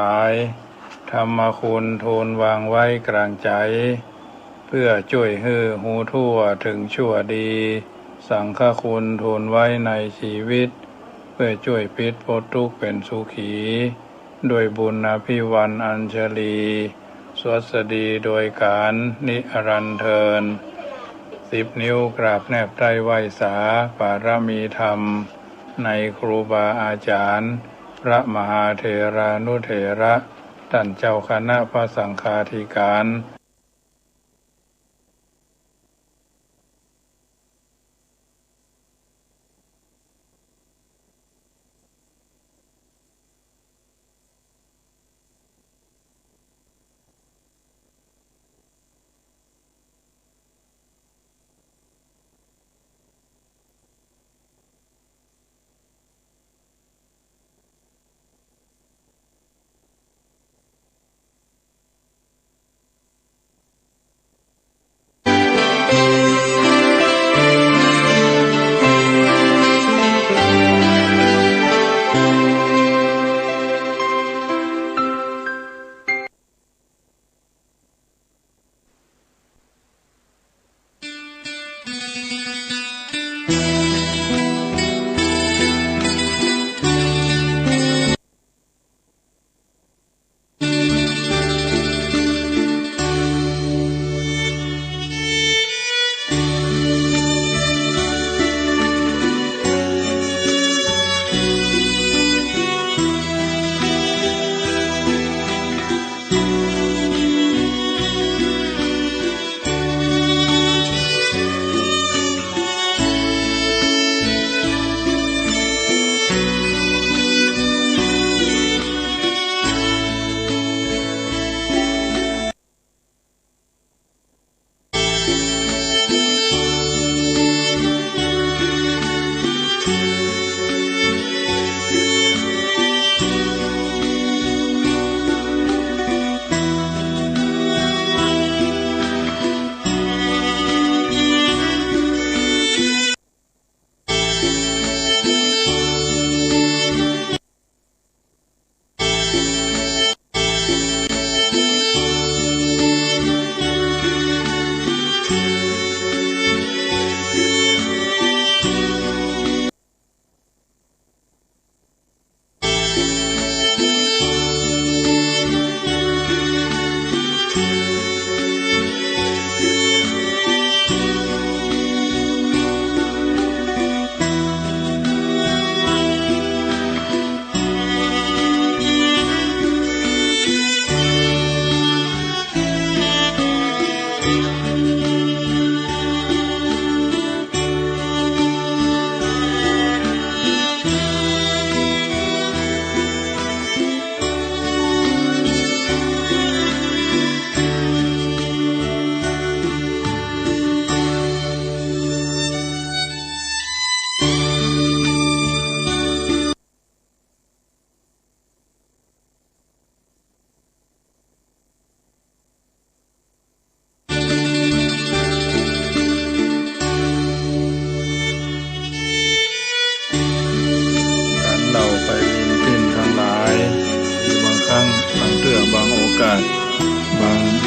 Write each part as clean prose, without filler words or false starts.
หลายธรรมคุณทูลวางไว้กลางใจเพื่อช่วยให้หูทั่วถึงชั่วดีสังฆคุณทูลไว้ในชีวิตเพื่อช่วยพิษพ้นทุกข์เป็นสุขีด้วยบุญอภิวันอัญชลีสวัสดีโดยการนิรันดร์เทิน10 นิ้วกราบแนบไตรไหว้สาปารมีธรรมในครูบาอาจารย์พระมหาเถรานุเถระท่านเจ้าคณะพระสังฆาธิการ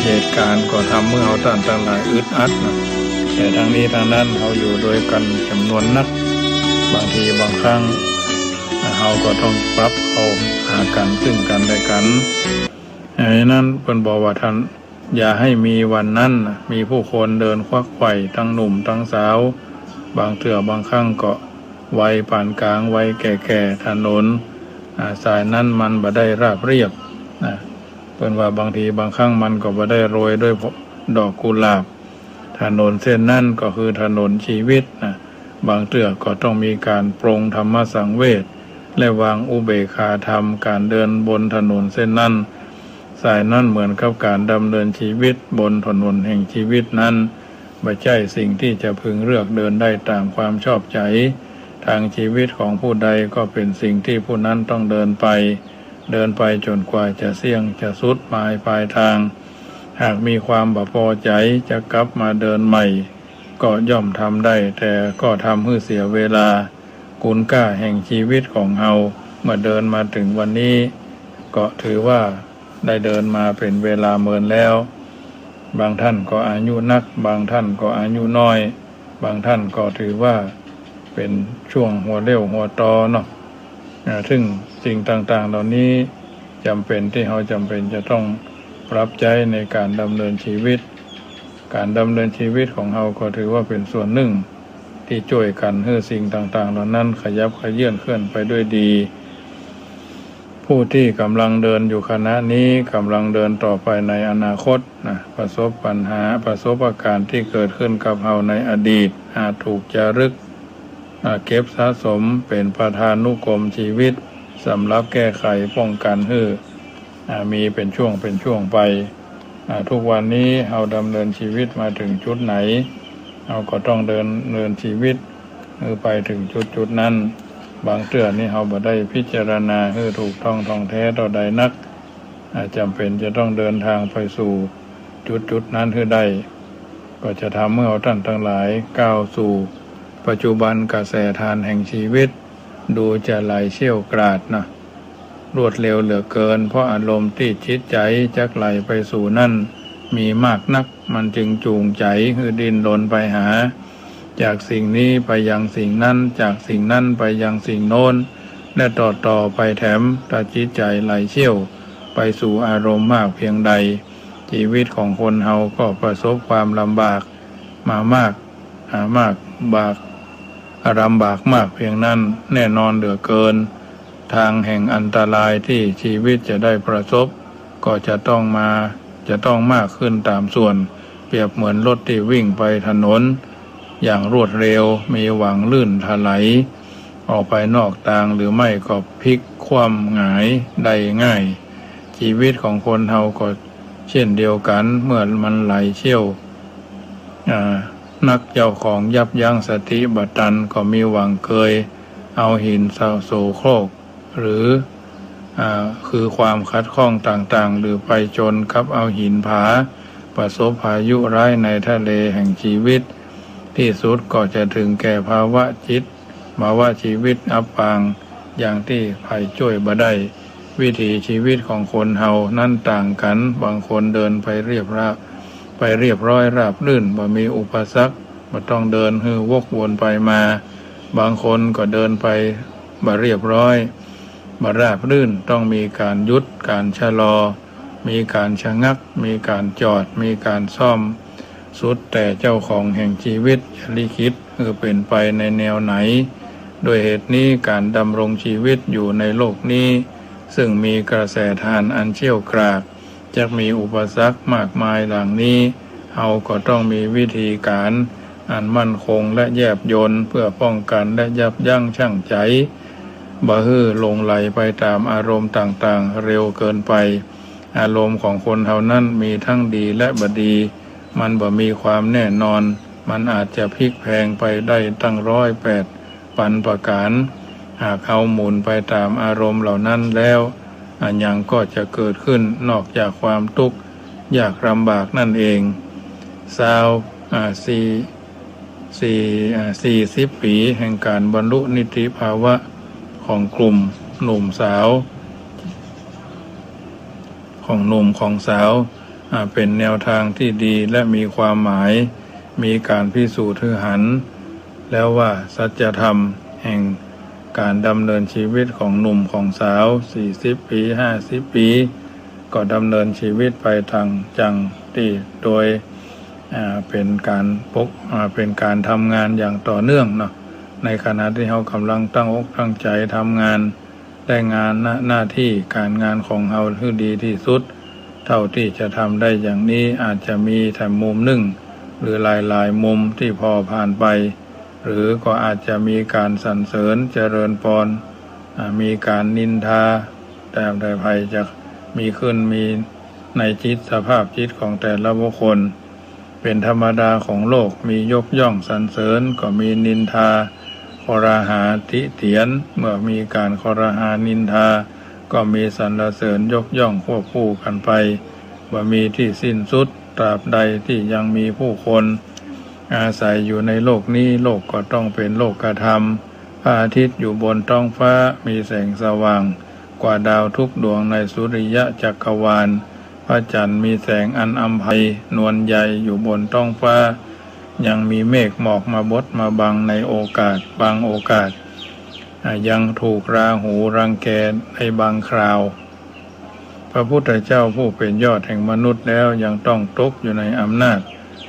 เหตุการณ์ก็ทำเมื่อเราท่านทั้งหลายอึดอัดนะแต่ทางนี้ทางนั้นเราอยู่โดยกันจำนวนนักบางทีบางครั้งเราก็ต้องปรับเข้าหากันซึ่งกันและกันอย่างนั้นเพิ่นบอกว่าท่านอย่าให้มีวันนั้นมีผู้คนเดินควักไขว่ทั้งหนุ่มทั้งสาวบางเถื่อบางครั้งก็วัยปานกลางวัยแก่ๆถนนสายนั้นมันบ่ได้ราบเรียบเพิ่นว่าบางทีบางครั้งมันก็บ่ได้โรยด้วยดอกกุหลาบถนนเส้นนั้นก็คือถนนชีวิตบางเถื่อก็ต้องมีการปรงธรรมสังเวชและวางอุเบกขาธรรมการเดินบนถนนเส้นนั้นสายนั้นเหมือนกับการดำเนินชีวิตบนถนนแห่งชีวิตนั้นไม่ใช่สิ่งที่จะพึงเลือกเดินได้ตามความชอบใจทางชีวิตของผู้ใดก็เป็นสิ่งที่ผู้นั้นต้องเดินไปจนกว่าจะเสี่ยงจะสุดหมายปลายทางหากมีความบ่พอใจจะกลับมาเดินใหม่ก็ย่อมทำได้แต่ก็ทำให้เสียเวลาคุณค่าแห่งชีวิตของเฮาเมื่อเดินมาถึงวันนี้ ก็ถือว่าได้เดินมาเป็นเวลาเมินแล้วบางท่านก็อายุนักบางท่านก็อายุน้อยบางท่านก็ถือว่าเป็นช่วงหัวเรี่ยวหัวตอเนาะซึ่งสิ่งต่างๆเหล่านี้จำเป็นที่เราจำเป็นจะต้องปรับใจในการดำเนินชีวิตการดำเนินชีวิตของเราก็ถือว่าเป็นส่วนหนึ่งที่ช่วยกันให้สิ่งต่างๆเหล่านั้นขยับขยื่นเคลื่อนไปด้วยดีผู้ที่กำลังเดินอยู่ขณะนี้กำลังเดินต่อไปในอนาคตประสบปัญหาประสบอาการที่เกิดขึ้นกับเราในอดีตอาจถูกจารึกเก็บสะสมเป็นประธานุกรมชีวิตสำหรับแก้ไขป้องกันให้มีเป็นช่วงไปทุกวันนี้เราดำเนินชีวิตมาถึงจุดไหนเราก็ต้องเดินชีวิตไปถึงจุดนั้นบางเรื่องนี่เราบ่ได้พิจารณาให้ถูกต้องท่องแท้ต่อใดนักจำเป็นจะต้องเดินทางไปสู่จุดนั้นให้ได้ก็จะทำให้เราท่านทั้งหลายก้าวสู่ปัจจุบันกระแสทานแห่งชีวิตดูจะไหลเชี่ยวกราดนะรวดเร็วเหลือเกินเพราะอารมณ์ที่จิตใจจักไหลไปสู่นั่นมีมากนักมันจึงจูงใจให้ดิ้นรนไปหาจากสิ่งนี้ไปยังสิ่งนั้นจากสิ่งนั้นไปยังสิ่งโน้นและต่อไปแถมถ้าจิตใจไหลเชี่ยวไปสู่อารมณ์มากเพียงใดชีวิตของคนเฮาก็ประสบความลำบากมามากลำบากมากเพียงนั้นแน่นอนเหลือเกินทางแห่งอันตรายที่ชีวิตจะได้ประสบก็จะต้องมากขึ้นตามส่วนเปรียบเหมือนรถที่วิ่งไปถนนอย่างรวดเร็วมีหวังลื่นถลายออกไปนอกทางหรือไม่ก็พลิกคว่ำหงายได้ง่ายชีวิตของคนเฮาก็เช่นเดียวกันเมื่อมันไหลเชี่ยวนักเจ้าของยับยั้งสติบัดตันก็มีหวังเคยเอาหินโสโครกหรือคือความคัดข้องต่างๆหรือไปจนกับเอาหินผาประสบพายุร้ายในทะเลแห่งชีวิตที่สุดก็จะถึงแก่ภาวะชีวิตอับปางอย่างที่ภัยช่วยบ่ได้วิถีชีวิตของคนเฮานั่นต่างกันบางคนเดินไปเรียบร้อยราบรื่นบ่มีอุปสรรคบ่ต้องเดินฮือวกวนไปมาบางคนก็เดินไปบ่เรียบร้อยบ่ราบรื่นต้องมีการหยุดการชะลอมีการชะงักมีการจอดมีการซ่อมสุดแต่เจ้าของแห่งชีวิตจะลิขิตเป็นไปในแนวไหนโดยเหตุนี้การดำรงชีวิตอยู่ในโลกนี้ซึ่งมีกระแสทานอันเชี่ยวกรากจะมีอุปสรรคมากมายหลังนี้เราก็ต้องมีวิธีการอันมั่นคงและแยบยลเพื่อป้องกันและยับยั้งชั่งใจบ่ฮื้อหลงไหลไปตามอารมณ์ต่างๆเร็วเกินไปอารมณ์ของคนเฮานั้นมีทั้งดีและบ่ดีมันบ่มีความแน่นอนมันอาจจะพลิกแพลงไปได้ตั้ง108ปันประการหากเอาหมุนไปตามอารมณ์เหล่านั้นแล้วอันยังก็จะเกิดขึ้นนอกจากความทุกข์ยากลำบากนั่นเอง40 ปีแห่งการบรรลุนิติภาวะของกลุ่มหนุ่มสาวของหนุ่มของสาวเป็นแนวทางที่ดีและมีความหมายมีการพิสูจน์ให้หันแล้วว่าสัจธรรมแห่งการดำเนินชีวิตของหนุ่มของสาว40 ปี50 ปีก็ดำเนินชีวิตไปทางจังที่โดยเป็นการทำงานอย่างต่อเนื่องเนาะในขณะที่เขากำลังตั้งอกตั้งใจทำงานได้งานหน้าที่การงานของเขาให้ดีที่สุดเท่าที่จะทำได้อย่างนี้อาจจะมีแต่มุมหนึ่งหรือหลายมุมที่พอผ่านไปหรือก็อาจจะมีการสรรเสริญเจริญพรมีการนินทาแต่ภัยจะมีขึ้นมีในจิตสภาพจิตของแต่ละบุคคลเป็นธรรมดาของโลกมียกย่องสรรเสริญก็มีนินทาครหาติเตียนเมื่อมีการครหานินทาก็มีสรรเสริญยกย่องควบคู่กันไปบ่มีที่สิ้นสุดตราบใดที่ยังมีผู้คนอาศัยอยู่ในโลกนี้โลกก็ต้องเป็นโลกธรรมพระอาทิตย์อยู่บนท้องฟ้ามีแสงสว่าง กว่าดาวทุกดวงในสุริยะจักรวาลพระจันทร์มีแสงอันอำไพนวลใหญ่อยู่บนท้องฟ้ายังมีเมฆหมอกมาบดมาบังในโอกาสบางโอกาสยังถูกราหูรังแกในบางคราวพระพุทธเจ้าผู้เป็นยอดแห่งมนุษย์แล้วยังต้องตกอยู่ในอำนาจ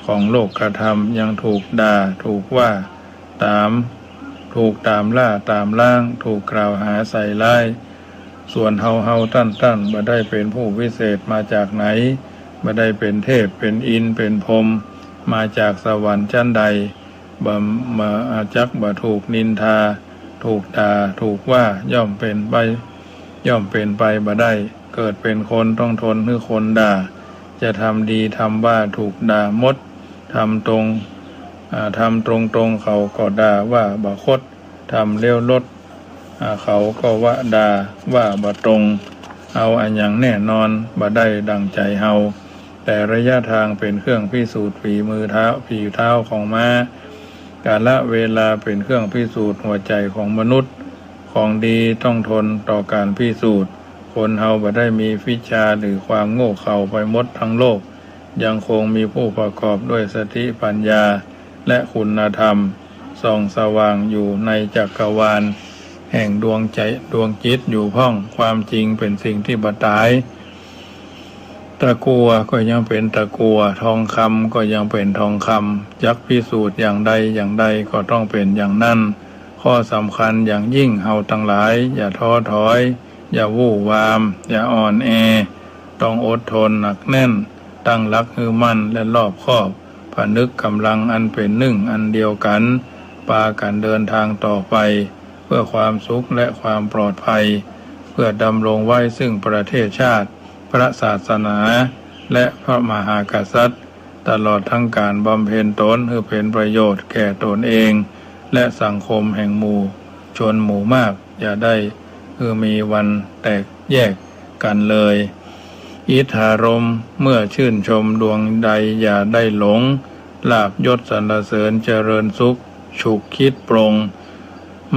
ของโลกธรรมยังถูกด่าถูกว่าถูกตามล่าตามล่างถูกกล่าวหาใส่ร้ายส่วนเฮาตั้นบ่ได้เป็นผู้วิเศษมาจากไหนบ่ได้เป็นเทพเป็นอินทร์เป็นพรหมมาจากสวรรค์ชั้นใดมาจักบ่ถูกนินทาถูกด่าถูกว่าย่อมเป็นไปบ่ได้เกิดเป็นคนต้องทนหรือคนด่าจะทำดีทำว่าถูกด่ามดทำตรงเขาก็ด่าว่าบ่คดทำเลี้ยวลดเขาก็ว่าด่าว่าบ่ตรงเอาอันอย่างแน่นอนบ่ได้ดังใจเฮาแต่ระยะทางเป็นเครื่องพิสูจน์ฝีเท้าของม้ากาลเวลาเป็นเครื่องพิสูจน์หัวใจของมนุษย์ของดีต้องทนต่อการพิสูจน์คนเฮาบ่ได้มีวิชาหรือความโง่เขลาไปหมดทั้งโลกยังคงมีผู้ประกอบด้วยสติปัญญาและคุณธรรมส่องสว่างอยู่ในจักรวาลแห่งดวงจิตอยู่พ่องความจริงเป็นสิ่งที่บ่ตายตะกัวก็ยังเป็นตะกัวทองคำก็ยังเป็นทองคำจักพิสูจน์อย่างใดก็ต้องเป็นอย่างนั้นข้อสำคัญอย่างยิ่งเฮาทั้งหลายอย่าท้อถอยอย่าวู่วามอย่าอ่อนแอต้องอดทนหนักแน่นตั้งหลักให้มั่นและรอบคอบผนึกกำลังอันเป็นหนึ่งอันเดียวกันพากันเดินทางต่อไปเพื่อความสุขและความปลอดภัยเพื่อดำรงไว้ซึ่งประเทศชาติพระศาสนาและพระมหากษัตริย์ตลอดทั้งการบำเพ็ญตนเพื่อเป็นประโยชน์แก่ตนเองและสังคมแห่งหมู่ชนหมู่มากอย่าได้มีวันแตกแยกกันเลยอิทธารมเมื่อชื่นชมดวงใดอย่าได้หลงลาภยศสรรเสริญเจริญสุขฉุกคิดปรง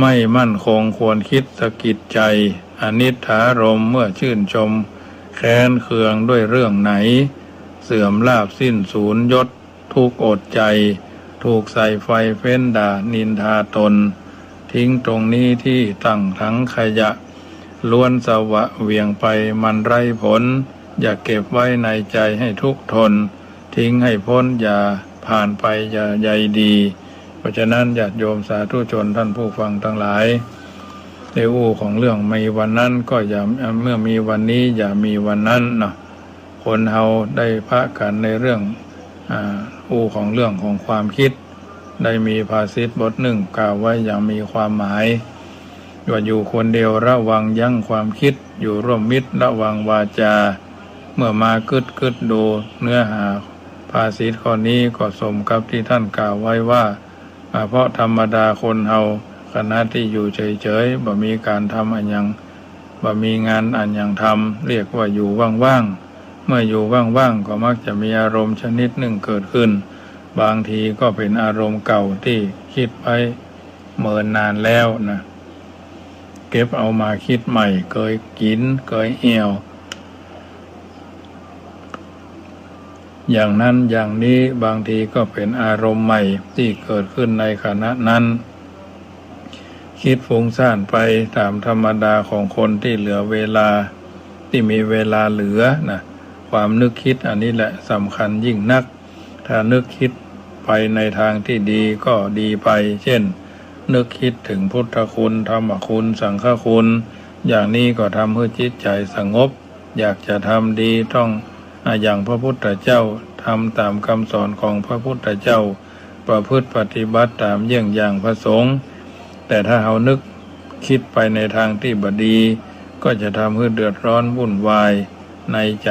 ไม่มั่นคงควรคิดสะกิดใจอนิทธารมเมื่อชื่นชมแค้นเคืองด้วยเรื่องไหนเสื่อมลาภสิ้นสูญยศทุกข์อดใจถูกใส่ไฟเฟ้นด่านินทาตนทิ้งตรงนี้ที่ตั้งทั้งขยะล้วนสวะเวียงไปมันไร้ผลอย่าเก็บไว้ในใจให้ทุกข์ทนทิ้งให้พ้นอย่าผ่านไปอย่าใยดีเพราะฉะนั้นญาติโยมสาธุชนท่านผู้ฟังทั้งหลายในของเรื่องมีวันนั้นก็อย่าเมื่อมีวันนี้อย่ามีวันนั้นเนาะคนเฮาได้พะกันในเรื่องของเรื่องของความคิดได้มีภาษิตบทหนึ่งกล่าวไว้อย่างมีความหมายว่าอยู่คนเดียวระวังยั้งความคิดอยู่ร่วมมิตรระวังวาจาเมื่อมากึดดูเนื้อหาภาษิตข้อนี้ก็สมกับที่ท่านกล่าวไว้ว่าเพราะธรรมดาคนเฮาขณะที่อยู่เฉยๆบ่มีการทำอันยังบ่มีงานอันยังทำเรียกว่าอยู่ว่างๆเมื่ออยู่ว่างๆก็มักจะมีอารมณ์ชนิดหนึ่งเกิดขึ้นบางทีก็เป็นอารมณ์เก่าที่คิดไว้เมินนานแล้วนะเก็บเอามาคิดใหม่เคยกินเคยเอี่ยวอย่างนั้นอย่างนี้บางทีก็เป็นอารมณ์ใหม่ที่เกิดขึ้นในขณะนั้นคิดฟุ้งซ่านไปตามธรรมดาของคนที่เหลือเวลาที่มีเวลาเหลือนะความนึกคิดอันนี้แหละสำคัญยิ่งนักถ้านึกคิดไปในทางที่ดีก็ดีไปเช่นนึกคิดถึงพุทธคุณธรรมคุณสังฆคุณอย่างนี้ก็ทำให้จิตใจสงบอยากจะทำดีต้องอย่างพระพุทธเจ้าทำตามคำสอนของพระพุทธเจ้าประพฤติปฏิบัติตามเยี่ยงอย่างพระสงฆ์แต่ถ้าเรานึกคิดไปในทางที่บดีก็จะทำให้เดือดร้อนวุ่นวายในใจ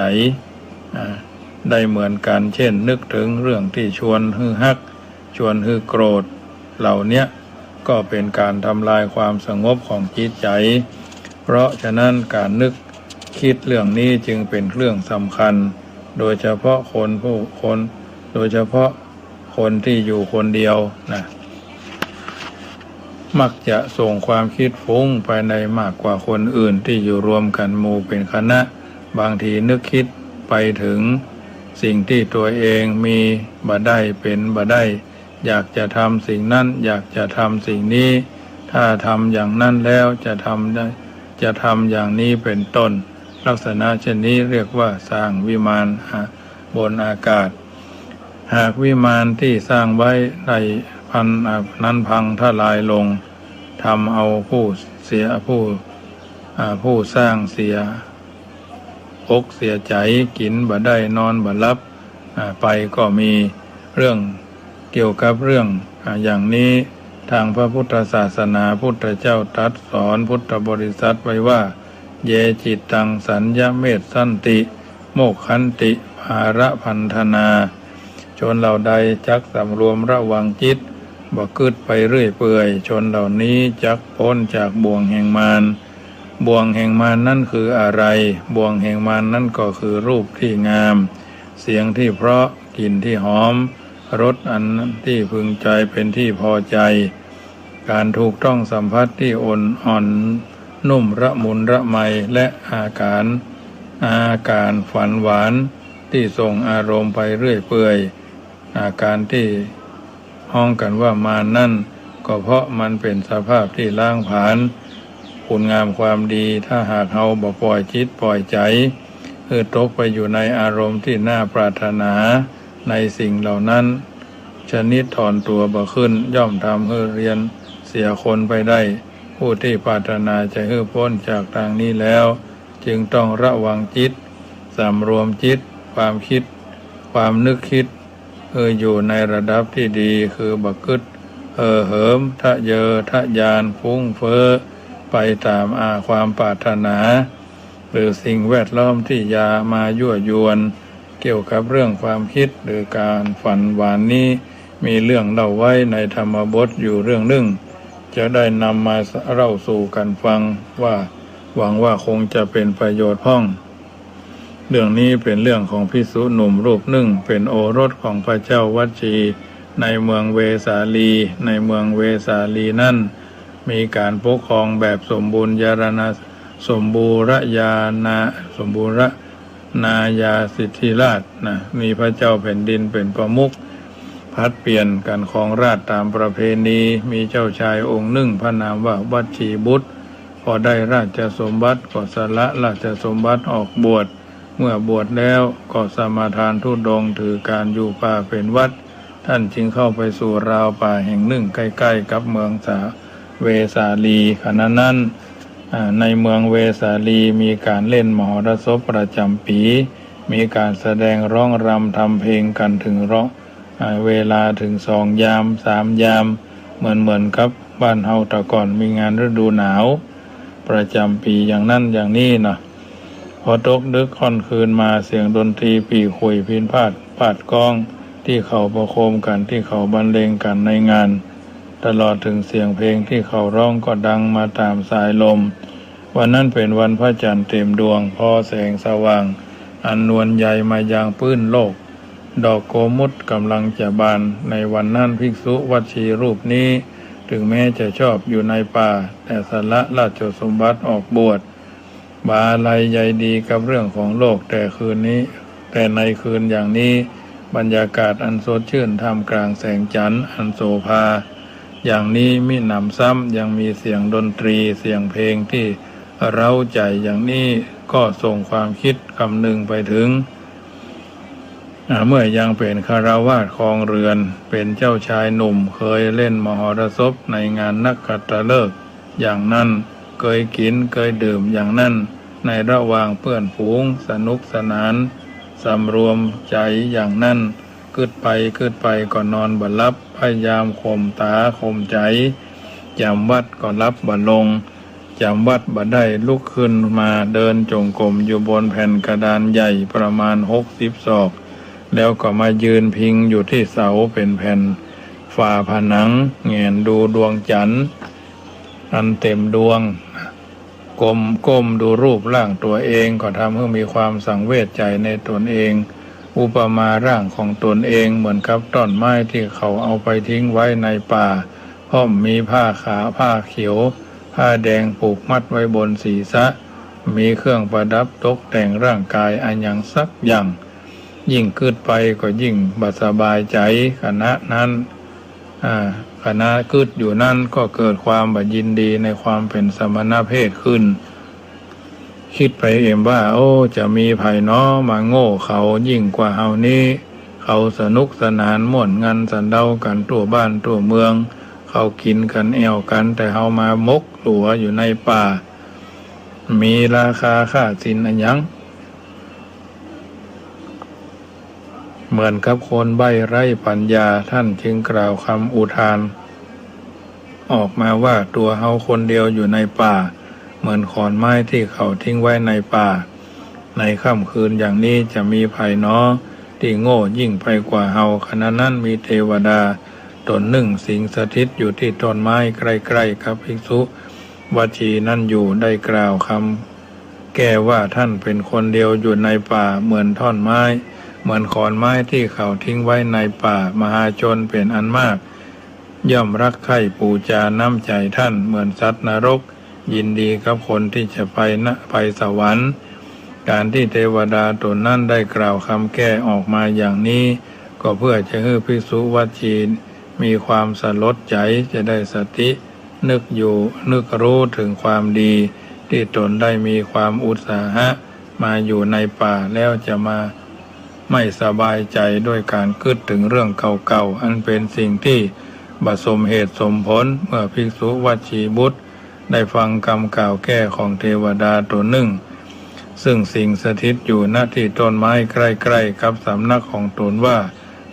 ได้เหมือนกันเช่นนึกถึงเรื่องที่ชวนฮือฮักชวนฮือโกรธเหล่านี้ก็เป็นการทำลายความสงบของจิตใจเพราะฉะนั้นการนึกคิดเรื่องนี้จึงเป็นเรื่องสำคัญโดยเฉพาะโดยเฉพาะคนที่อยู่คนเดียวนะ มักจะส่งความคิดฟุ้งไปในมากกว่าคนอื่นที่อยู่รวมกันหมู่เป็นคณะบางทีนึกคิดไปถึงสิ่งที่ตัวเองมีบ่ได้เป็นบ่ได้อยากจะทำสิ่งนั้นอยากจะทำสิ่งนี้ถ้าทำอย่างนั้นแล้วจะทำอย่างนี้เป็นต้นลักษณะเช่นนี้เรียกว่าสร้างวิมานบนอากาศหากวิมานที่สร้างไว้ในนั้นพังทลายลงทำเอาผู้สร้างเสียอกเสียใจกินบ่ได้นอนบ่หลับไปก็มีเรื่องเกี่ยวกับเรื่องอย่างนี้ทางพระพุทธศาสนาพุทธเจ้าตรัสสอนพุทธบริษัทไว้ว่าเยจิตตังสัญญเมตสันติโมกขันติภาระพันธนาชนเหล่าใดจักสำรวมระวังจิตบ่กึดไปเรื่อยเปื่อยชนเหล่านี้จักพ้นจากบ่วงแห่งมารบ่วงแห่งมารนั่นคืออะไรบ่วงแห่งมารนั่นก็คือรูปที่งามเสียงที่เพราะกลิ่นที่หอมรสอันที่พึงใจเป็นที่พอใจการถูกต้องสัมผัสที่อ่อนนุ่มระมุนระไมและอาการฝันหวานที่ส่งอารมณ์ไปเรื่อยเปื่อยอาการที่ห้องกันว่ามานั่นก็เพราะมันเป็นสภาพที่ล้างผลาญคุณงามความดีถ้าหากเฮาบ่ปล่อยจิตปล่อยใจตกไปอยู่ในอารมณ์ที่น่าปรารถนาในสิ่งเหล่านั้นชนิดถอนตัวบ่ขึ้นย่อมทำให้เรียนเสียคนไปได้ผู้ที่ปรารถนาจะให้พ้นจากทางนี้แล้วจึงต้องระวังจิตสำรวมจิตความคิดความนึกคิดอยู่ในระดับที่ดีคือบักกึดเหิมทะเยอทะยานฟุ้งเฟ้อไปตามความปรารถนาหรือสิ่งแวดล้อมที่ยามายั่วยวนเกี่ยวกับเรื่องความคิดหรือการฝันหวานนี้มีเรื่องเล่าไว้ในธรรมบทอยู่เรื่องหนึ่งจะได้นำมาเล่าสู่กันฟังว่าหวังว่าคงจะเป็นประโยชน์พ้องเรื่องนี้เป็นเรื่องของภิกษุหนุ่มรูปหนึ่งเป็นโอรสของพระเจ้าวัชชีในเมืองเวสาลีในเมืองเวสาลีนั่นมีการปกครองแบบสมบูรณาสมบูรณาญาสิทธิราชมีพระเจ้าแผ่นดินเป็นประมุขพัดเปลี่ยนกันครองราชย์ตามประเพณีมีเจ้าชายองค์หนึ่งพระนามว่าวัชชีบุตรพอได้ราชสมบัติก็สละราชสมบัติออกบวชเมื่อบวชแล้วก็สมาทานธุดงค์ถือการอยู่ป่าเป็นวัดท่านจึงเข้าไปสู่ราวป่าแห่งหนึ่งใกล้ๆกับเมืองเวสาลีขณะนั้นในเมืองเวสาลีมีการเล่นมหรสพประจำปีมีการแสดงร้องรำทำเพลงกันถึงเวลาถึง2 ยาม 3 ยามเหมือนกับบ้านเฮาแต่ก่อนมีงานฤดูหนาวประจำปีอย่างนั้นอย่างนี้พอตกดึกค่อนคืนมาเสียงดนตรีปีขุยพิณพาดปาดกองที่เขาประโคมกันที่เขาบรรเลงกันในงานตลอดถึงเสียงเพลงที่เขาร้องก็ดังมาตามสายลมวันนั้นเป็นวันพระจันทร์เต็มดวงพอแสงสว่างอันนวลใหญ่มายังพื้นโลกดอกโกมุตกำลังจะบานในวันนั้นภิกษุวัชชีรูปนี้ถึงแม้จะชอบอยู่ในป่าแต่สละราชสมบัติออกบวชบาลัยใยดีกับเรื่องของโลกแต่ในคืนอย่างนี้บรรยากาศอันสดชื่นท่ามกลางแสงจันทร์อันโสภาอย่างนี้มิหนำซ้ำยังมีเสียงดนตรีเสียงเพลงที่เร้าใจอย่างนี้ก็ส่งความคิดคำหนึ่งไปถึงเมื่อยังเป็นคฤหัสถ์ครองเรือนเป็นเจ้าชายหนุ่มเคยเล่นมหรสพในงานนักขัตฤกษ์อย่างนั้นเคยกินเคยดื่มอย่างนั้นในระหว่างเพื่อนฝูงสนุกสนานสำรวมใจอย่างนั้นกึดไปก็นอนบ่หลับพยายามข่มตาข่มใจจำวัดก็รับบ่ลงจำวัดบ่ได้ลุกขึ้นมาเดินจงกรมอยู่บนแผ่นกระดานใหญ่ประมาณ60 ศอกแล้วก็มายืนพิงอยู่ที่เสาเป็นแผ่นฝ่าผนังแงนดูดวงจันทร์อันเต็มดวงก้มดูรูปร่างตัวเองก็ทำให้มีความสังเวชใจในตนเองอุปมาร่างของตนเองเหมือนกับต้นไม้ที่เขาเอาไปทิ้งไว้ในป่าพ พร้อมมีผ้าขาวผ้าเขียวผ้าแดงผูกมัดไว้บนศีรษะมีเครื่องประดับตกแต่งร่างกายอันอย่างสักอย่างยิ่งขึ้นไปก็ยิ่งบัดสบายใจขณะนั้นขณะกึดอยู่นั่นก็เกิดความบัดยินดีในความเป็นสมณเพศขึ้นคิดไปเองว่าโอ้จะมีไผน้อมาโง่เขายิ่งกว่าเฮานี้เขาสนุกสนานม่วนงันสันเดากันทั่วบ้านทั่วเมืองเขากินกันแอวกันแต่เฮามามกหลัวอยู่ในป่ามีราคาค่าสินอันยังเหมือนกับคนใบ้ไร้ปัญญาท่านจึงกล่าวคำอุทานออกมาว่าตัวเฮาคนเดียวอยู่ในป่าเหมือนขอนไม้ที่เขาทิ้งไว้ในป่าในค่ำคืนอย่างนี้จะมีไผน้อที่โง่ยิ่งไปกว่าเฮาขณะนั้นมีเทวดาตนหนึ่งสิงสถิตอยู่ที่ต้นไม้ใกล้ๆกับภิกษุวัชีนั่นอยู่ได้กล่าวคำแก้ว่าท่านเป็นคนเดียวอยู่ในป่าเหมือนท่อนไม้เหมือนขอนไม้ที่เขาทิ้งไว้ในป่ามหาชนเป็นอันมากย่อมรักใคร่ปูจาน้ำใจท่านเหมือนสัตว์นรกยินดีกับคนที่จะไปสวรรค์การที่เทวดาตนนั้นได้กล่าวคำแก้ออกมาอย่างนี้ก็เพื่อจะให้ภิกษุวัชีมีความสลดใจจะได้สตินึกรู้ถึงความดีที่ตนได้มีความอุตสาหะมาอยู่ในป่าแล้วจะมาไม่สบายใจด้วยการคิดถึงเรื่องเก่าๆอันเป็นสิ่งที่บัดสมเหตุสมผลเมื่อภิกษุวัชีบุตรได้ฟังคำกล่าวแก้ของเทวดาตนหนึ่งซึ่งสิงสถิตอยู่ณที่ต้นไม้ใกล้ๆกับสำนักของตนว่า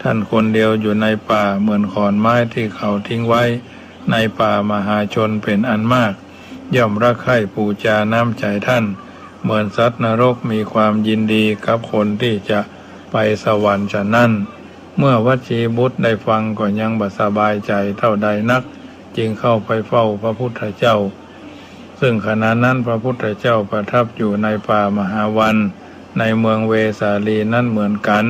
ท่านคนเดียวอยู่ในป่าเหมือนขอนไม้ที่เขาทิ้งไว้ในป่ามหาชนเป็นอันมากย่อมรักใคร่ปูจาน้ำใจท่านเหมือนสัตว์นรกมีความยินดีกับคนที่จะไปสวรรค์ฉะนั้นเมื่อวัชีบุตรได้ฟังก็ยังบ่สบายใจเท่าใดนักจึงเข้าไปเฝ้าพระพุทธเจ้าซึ่งขณะนั้นพระพุทธเจ้าประทับอยู่ในป่ามหาวันในเมืองเวสาลีนั้นเหมือนกัน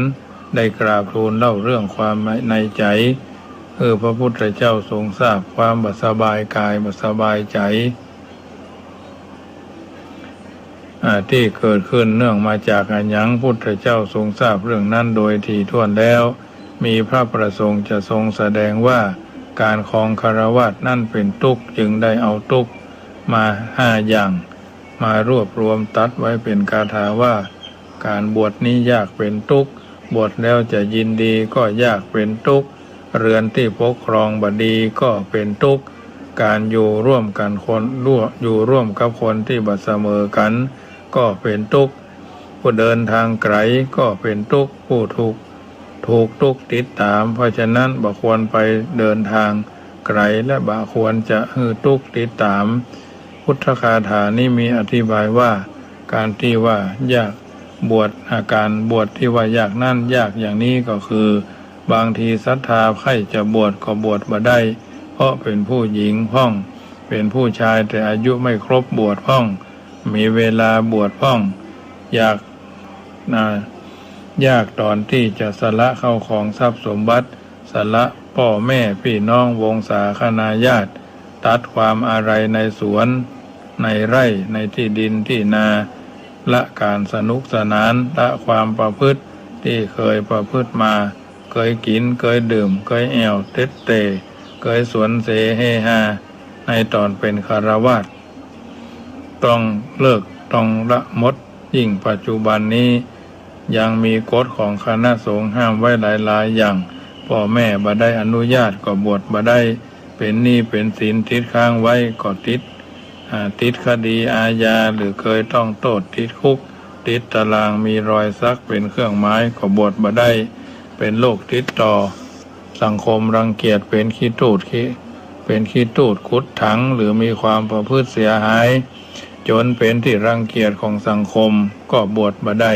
ได้กราบทูลเล่าเรื่องความในใจพระพุทธเจ้าทรงทราบความบ่สบายกายบ่สบายใจที่เกิดขึ้นเนื่องมาจากอันยังพุทธเจ้าทรงทราบเรื่องนั้นโดยถี่ถ้วนแล้วมีพระประสงค์จะทรงแสดงว่าการครองคฤหัสถ์นั่นเป็นทุกข์จึงได้เอาทุกข์มา5 อย่างมารวบรวมตัดไว้เป็นคาถาว่าการบวชนี้ยากเป็นทุกข์บวชแล้วจะยินดีก็ยากเป็นทุกข์เรือนที่ปกครองบดีก็เป็นทุกข์การอยู่ร่วมกับคนที่บ่เสมอกันก็เป็นทุกข์ผู้เดินทางไกลก็เป็นทุกข์ผู้ถูกทุกข์ติดตามเพราะฉะนั้นบ่ควรไปเดินทางไกลและบ่ควรจะทุกข์ติดตามพุทธคาถานี้มีอธิบายว่าการที่ว่ายากบวชอาการบวชที่ว่ายากนั่นยากอย่างนี้ก็คือบางทีศรัทธาใครจะบวชก็บวชบ่ได้เพราะเป็นผู้หญิงพ่องเป็นผู้ชายแต่อายุไม่ครบบวชพ่องมีเวลาบวชพ่องยากตอนที่จะสละเข้าของทรัพย์สมบัติสละพ่อแม่พี่น้องวงศาคณาญาติตัดความอะไรในสวนในไร่ในที่ดินที่นาละการสนุกสนานละความประพฤติที่เคยประพฤติมาเคยกินเคยดื่มเคยแอวเต็ดเตะเคยสวนเสเฮฮาในตอนเป็นคฤหัสถ์ต้องเลิกต้องละมดยิ่งปัจจุบันนี้ยังมีกฎของคณะสงฆ์ห้ามไว้หลายๆอย่างพ่อแม่บ่ได้อนุญาตก็บวชบ่ได้เป็นหนี้เป็นสินติดค้างไว้ก็ติดคดีอาญาหรือเคยต้องโทษติดคุกติดตารางมีรอยสักเป็นเครื่องหมายก็บวชบ่ได้เป็นโรคติดต่อสังคมรังเกียจเป็นขี้ตูดคุดถังหรือมีความประพฤติเสียหายจนเป็นที่รังเกียจของสังคมก็บวชบ่ได้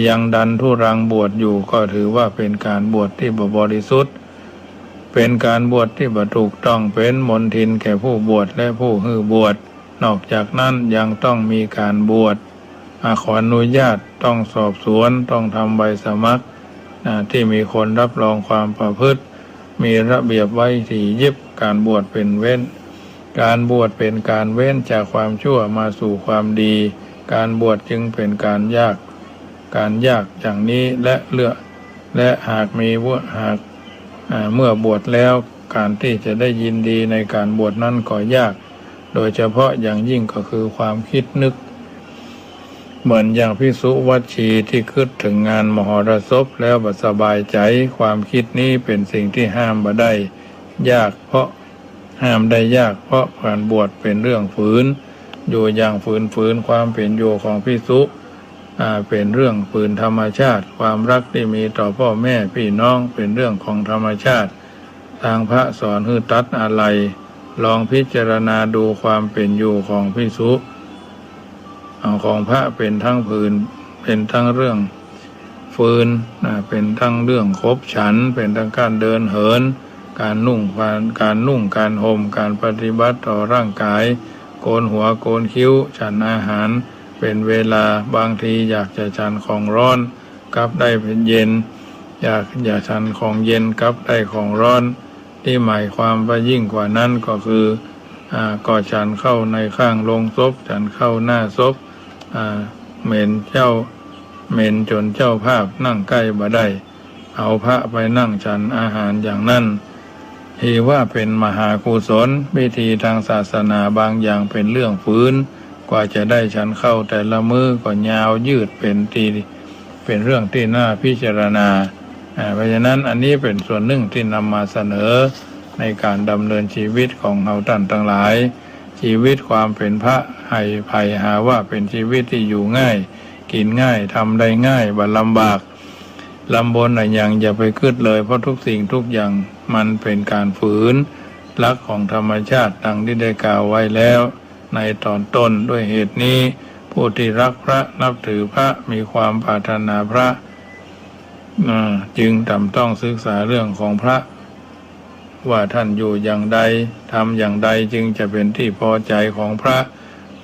ยังดันทุรังบวชอยู่ก็ถือว่าเป็นการบวชที่บ่บริสุทธิ์เป็นการบวชที่บ่ถูกต้องเป็นมลทินแก่ผู้บวชและผู้ฮือบวชนอกจากนั้นยังต้องมีการบวชขออนุญาตต้องสอบสวนต้องทำใบสมัครที่มีคนรับรองความประพฤติมีระเบียบไว้ที่ยิบ การบวชเป็นเว้นการบวชเป็นการเว้นจากความชั่วมาสู่ความดีการบวชจึงเป็นการยากอย่างนี้และหากเมื่อบวชแล้วการที่จะได้ยินดีในการบวชนั้นก็ยากโดยเฉพาะอย่างยิ่งก็คือความคิดนึกเหมือนอย่างภิกษุวัชชีที่คิดถึงงานมหรสพแล้วบ่สบายใจความคิดนี้เป็นสิ่งที่ห้ามบ่ได้ยากเพราะการบวชเป็นเรื่องฝืนอยู่อย่างฝืนความเป็นอยู่ของภิกษุเป็นเรื่องฝืนธรรมชาติความรักที่มีต่อพ่อแม่พี่น้องเป็นเรื่องของธรรมชาติทางพระสอนให้ตัดอะไรลองพิจารณาดูความเป็นอยู่ของภิกษุของพระเป็นทั้งฝืนเป็นทั้งเรื่องฝืนเป็นทั้งเรื่องคบฉันเป็นทั้งการเดินเหินการนุ่งการห่มการปฏิบัติต่อร่างกายโกนหัวโกนคิ้วฉันอาหารเป็นเวลาบางทีอยากจะฉันของร้อนกลับได้เป็นเย็นอยากฉันของเย็นกลับได้ของร้อนที่หมายความว่ายิ่งกว่านั้นก็คือก็ฉันเข้าในข้างโลงศพฉันเข้าหน้าศพเหม็นจนเจ้าภาพนั่งใกล้บ่ได้เอาพระไปนั่งฉันอาหารอย่างนั้นที่ว่าเป็นมหากุศลวิธีทางศาสนาบางอย่างเป็นเรื่องฝืนกว่าจะได้ฉันเข้าแต่ละมือก็ยาวยืดเป็นเรื่องที่น่าพิจารณาเพราะฉะนั้นอันนี้เป็นส่วนหนึ่งที่นำมาเสนอในการดำเนินชีวิตของเราท่านทั้งหลายชีวิตความเป็นพระให้ภัยหาว่าเป็นชีวิตที่อยู่ง่ายกินง่ายทำได้ง่ายบ่ลำบากลำบนอะไรอย่างอย่าไปคิดเลยเพราะทุกสิ่งทุกอย่างมันเป็นการฝืนหลักของธรรมชาติดังที่ได้กล่าวไว้แล้วในตอนต้นด้วยเหตุนี้ผู้ที่รักพระนับถือพระมีความปรารถนาพระจึงต้องศึกษาเรื่องของพระว่าท่านอยู่อย่างใดทำอย่างใดจึงจะเป็นที่พอใจของพระ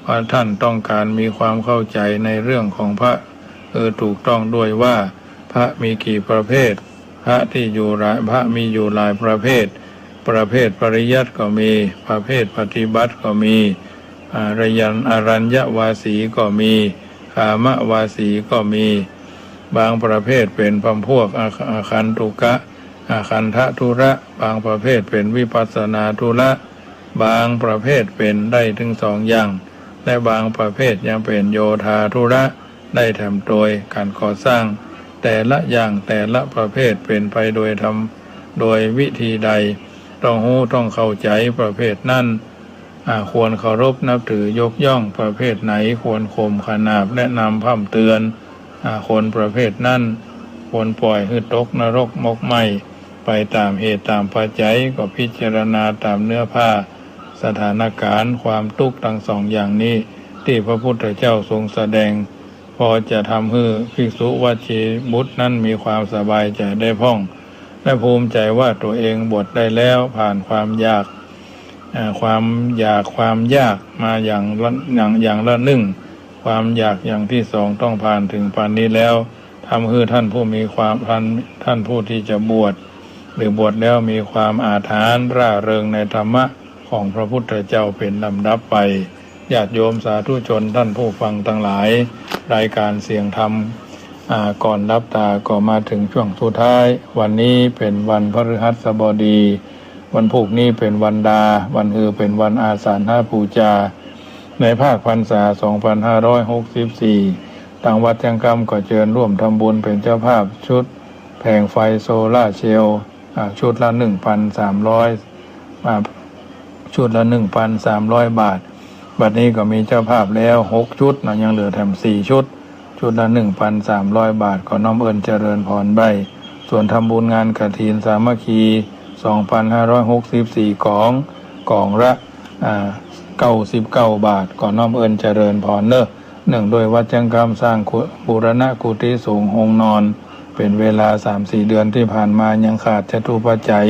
ว่าท่านต้องการมีความเข้าใจในเรื่องของพระถูกต้องด้วยว่าพระมีกี่ประเภทพระมีอยู่หลายประเภทปริยัติก็มีประเภทปฏิบัติก็มีอรัญญวาสีก็มีกามวาสีก็มีบางประเภทเป็นพวกอาคันตุกะอาคันทธุระบางประเภทเป็นวิปัสสนาธุระบางประเภทเป็นได้ถึง2 อย่างและบางประเภทยังเป็นโยธาธุระได้ทำโดยการก่อสร้างแต่ละอย่างแต่ละประเภทเป็นไปโดยวิธีใดต้องรู้ต้องเข้าใจประเภทนั้นควรเคารพนับถือยกย่องประเภทไหนควรข่มขนาบและนำพร่ำเตือนคนประเภทนั้นควรปล่อยให้ตกนรกมกไหม้ไปตามเหตุตามปัจจัยก็พิจารณาตามเนื้อผ้าสถานการณ์ความทุกข์ทั้ง2 อย่างนี้ที่พระพุทธเจ้าทรงแสดงพอจะทำให้ภิกษุวัชชีบุตรนั้นมีความสบายใจได้พ่องและภูมิใจว่าตัวเองบวชได้แล้วผ่านความยากมาอย่างละหนึ่งความอยากอย่างที่2ต้องผ่านถึงปานนี้แล้วทำให้ท่านผู้ที่จะบวชหรือบวชแล้วมีความอาถรรพ์ร่าเริงในธรรมะของพระพุทธเจ้าเป็นลำดับไปญาติโยมสาธุชนท่านผู้ฟังทั้งหลายรายการเสียงธรรมก่อนรับตาก็มาถึงช่วงสุดท้ายวันนี้เป็นวันพฤหัสบดีวันพุธนี้เป็นวันดาวันฮือเป็นวันอาสาฬหบูชาในภาคพรรษา2564ทางวัดจังกรรมก็เชิญร่วมทำบุญเป็นเจ้าภาพชุดแผงไฟโซล่าร์เซลล์ชุดละ 1,300 บาทบัดนี้ก็มีเจ้าภาพแล้ว6 ชุดยังเหลือแถม4 ชุดละ 1,300 บาทก็น้อมเอิญเจริญพรใบส่วนทำบุญงานกฐินสามัคคี2,564 กล่องละ99 บาทก็น้อมเอิญเจริญพรเนื่องโดยวัดจังกรรมสร้างบูรณะกุฏิสงฆ์ห้องนอนเป็นเวลา 3-4 เดือนที่ผ่านมายังขาดจตุปัจจัย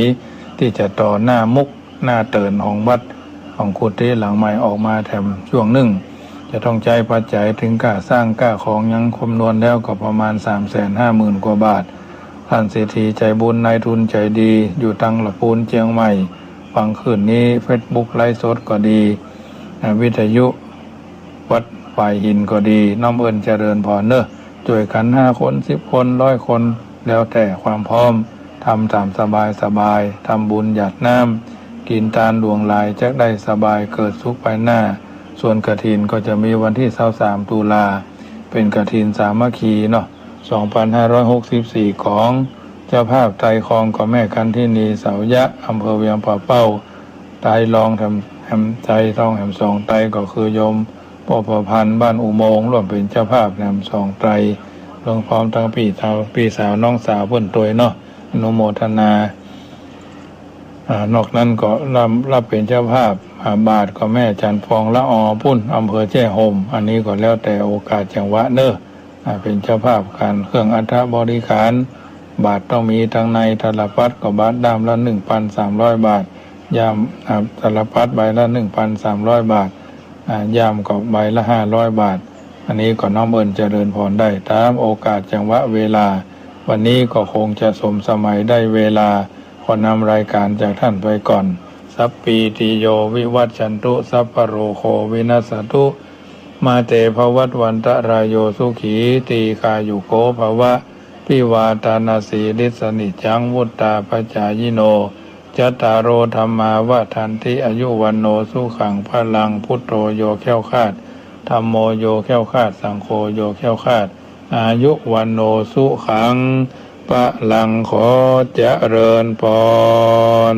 ที่จะต่อหน้ามุกหน้าเตินของวัดของกุฏิหลังใหม่ออกมาแถมช่วงหนึ่งจะต้องใจปัจจัยถึงค่าสร้างค่าของยังคำนวณแล้วก็ประมาณ 350,000 กว่าบาทท่านเศรษฐีใจบุญนายทุนใจดีอยู่ตังหลับปูนเชียงใหม่ ฟังคืนนี้ Facebook ไลฟ์สดก็ดีวิทยุวัดฝ่ายหินก็ดีน้อมเอิญเจริญพรเนอะช่วยกัน5 คน10 คน100 คนแล้วแต่ความพร้อมทำตามสบายทำบุญหยาดน้ำกินทานดวงลายจะได้สบายเกิดสุขไปหน้าส่วนกฐินก็จะมีวันที่23 ตุลาเป็นกฐินสามัคคีเนาะ2564ของเจ้าภาพไตรคองกับแม่กันที่นีเสายะอำเภอเวียงป่าเป้าไตรลองแหมใจทองแหมสองไตรก็คือโยมพ่อประพันธ์บ้านอุโมงค์ร่วมเป็นเจ้าภาพแหมสองไตรลงพร้อมทั้งพี่สาวน้องสาวเพิ่นตัวยเนาะอนุโมทนานอกนั้นก็รับเป็นเจ้าภาพบาทก็แม่จันทร์ฟองละออพุ่นอำเภอแจ้ห่มอันนี้ก็แล้วแต่โอกาสจังหวะเนอะเป็นเจ้าภาพการเครื่องอัฐบริขารบาทต้องมีทั้งในตลปัดก็บาทด้ามละ 1,300 บาทยามตลปัดใบละ 1,300 บาทยามก็ใบละ500 บาทอันนี้ก็น้อมเอิญเจริญพรได้ตามโอกาสจังหวะเวลาวันนี้ก็คงจะสมสมัยได้เวลาขอนำรายการจากท่านไปก่อนสัพปีติโยวิวัชชันตุสัพพโรโควินัสสตุมาเตภวัตวันตรายโยสุขีตีกายุโกภวะพิวาตานาสีลิสนิจังวุตตาปจายโนจัตตารโอธรรมาวะทันติอายุวันโนสุขังพลังพุทโธโยแค้วคลาดธัมโมโยแค้วคลาดสังโฆโยแค้วคลาดอายุวันโนสุขังพลังขอเจริญพร